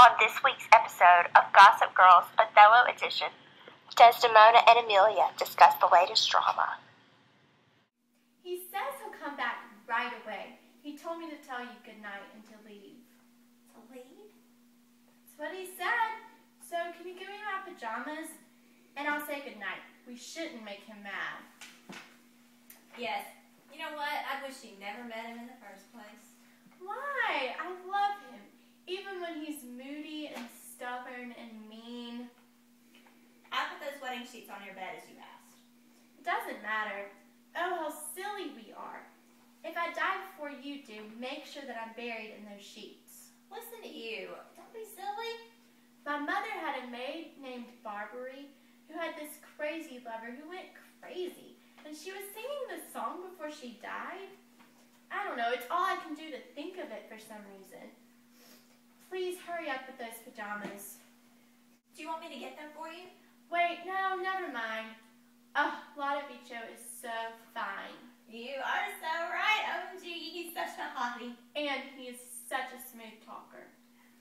On this week's episode of Gossip Girls Othello Edition, Desdemona and Amelia discuss the latest drama. He says he'll come back right away. He told me to tell you goodnight and to leave. To leave? That's what he said. So can you give me my pajamas? And I'll say goodnight. We shouldn't make him mad. Yes. You know what? I wish you never met him in the first place. Why? I love him. Even when he's moody and stubborn and mean. I put those wedding sheets on your bed as you asked. It doesn't matter. Oh, how silly we are. If I die before you do, make sure that I'm buried in those sheets. Listen to you. Don't be silly. My mother had a maid named Barbary who had this crazy lover who went crazy. And she was singing this song before she died. I don't know. It's all I can do to think of it for some reason. Please hurry up with those pajamas. Do you want me to get them for you? Wait, no, never mind. Oh, Lodovico is so fine. You are so right. OMG, he's such a hottie. And he is such a smooth talker.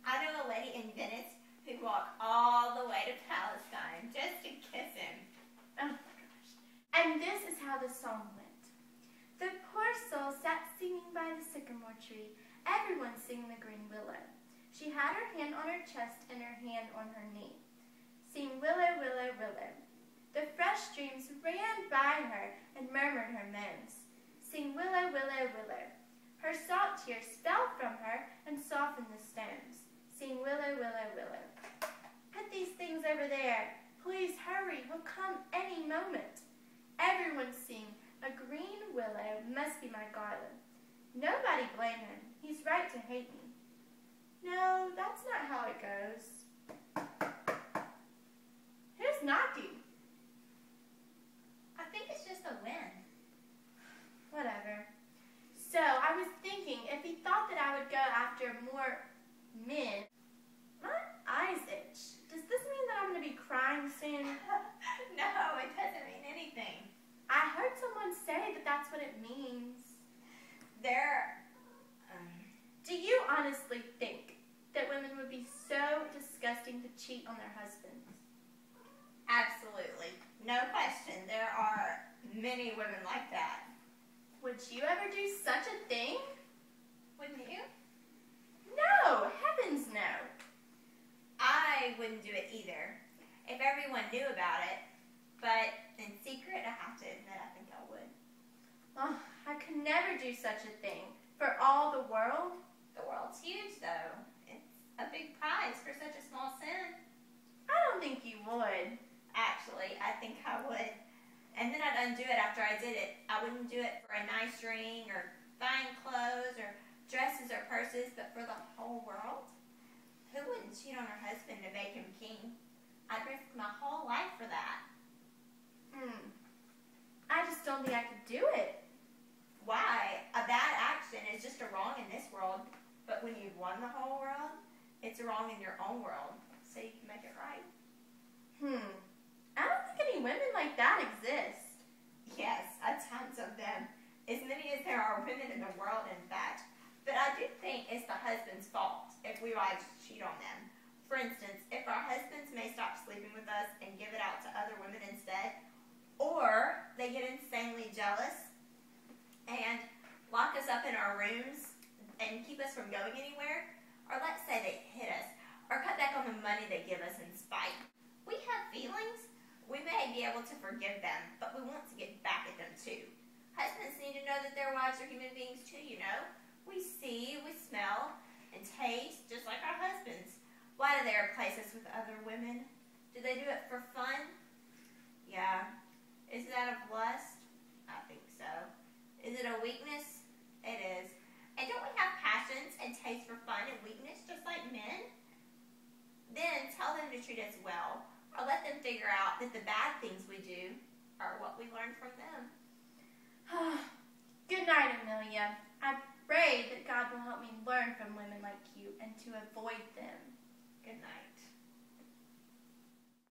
I know a lady in Venice who'd walk all the way to Palestine just to kiss him. Oh my gosh. And this is how the song went. The poor soul sat singing by the sycamore tree, everyone singing the green willow. She had her hand on her chest and her hand on her knee. Sing willow, willow, willow. The fresh streams ran by her and murmured her moans. Sing willow, willow, willow. Her salt tears fell from her and softened the stones. Sing willow, willow, willow. Put these things over there. Please hurry, he'll come any moment. Everyone sing, a green willow must be my garland. Nobody blame him, he's right to hate me. No, that's not how it goes. Who's knocking? I think it's just a wind. Whatever. So, I was thinking, if he thought that I would go after more men, my eyes itch. Does this mean that I'm going to be crying soon? No, it doesn't mean anything. I heard someone say that that's what it means. Do you honestly think that women would be so disgusting to cheat on their husbands? Absolutely. No question. There are many women like that. Would you ever do such a thing? Wouldn't you? No, heavens no. I wouldn't do it either, if everyone knew about it. But in secret, I have to admit, I think I would. Oh, I could never do such a thing. For all the world? The world's huge, though. It's a big prize for such a small sin. I don't think you would. Actually, I think I would. And then I'd undo it after I did it. I wouldn't do it for a nice ring or fine clothes or dresses or purses, but for the whole world? Who wouldn't cheat on her husband to make him king? I'd risk my whole life for that. I just don't think I could do it. Why? A bad action is just a wrong in this world, but when you've won the whole world, it's a wrong in your own world, so you can make it right. I don't think any women like that exist. Yes, tons of them. As many as there are women in the world, in fact. But I do think it's the husband's fault if we wives cheat on them. For instance, if our husbands may stop sleeping with us and give it out to other women instead, or they get insanely jealous and lock us up in our rooms and keep us from going anywhere, or let's say they hit us, or cut back on the money they give us in spite. We have feelings. We may be able to forgive them, but we want to get back at them too. Husbands need to know that their wives are human beings too, you know. We see, we smell, and taste just like our husbands. Why do they replace us with other women? Do they do it for fun? Yeah. Is it out of lust? I think so. Is it a weakness? It is. And don't we have passions and taste for fun and weakness just like men? Then tell them to treat us well, or let them figure out that the bad things we do are what we learned from them. Good night, Amelia. I pray that God will help me learn from women like you and to avoid them. Good night.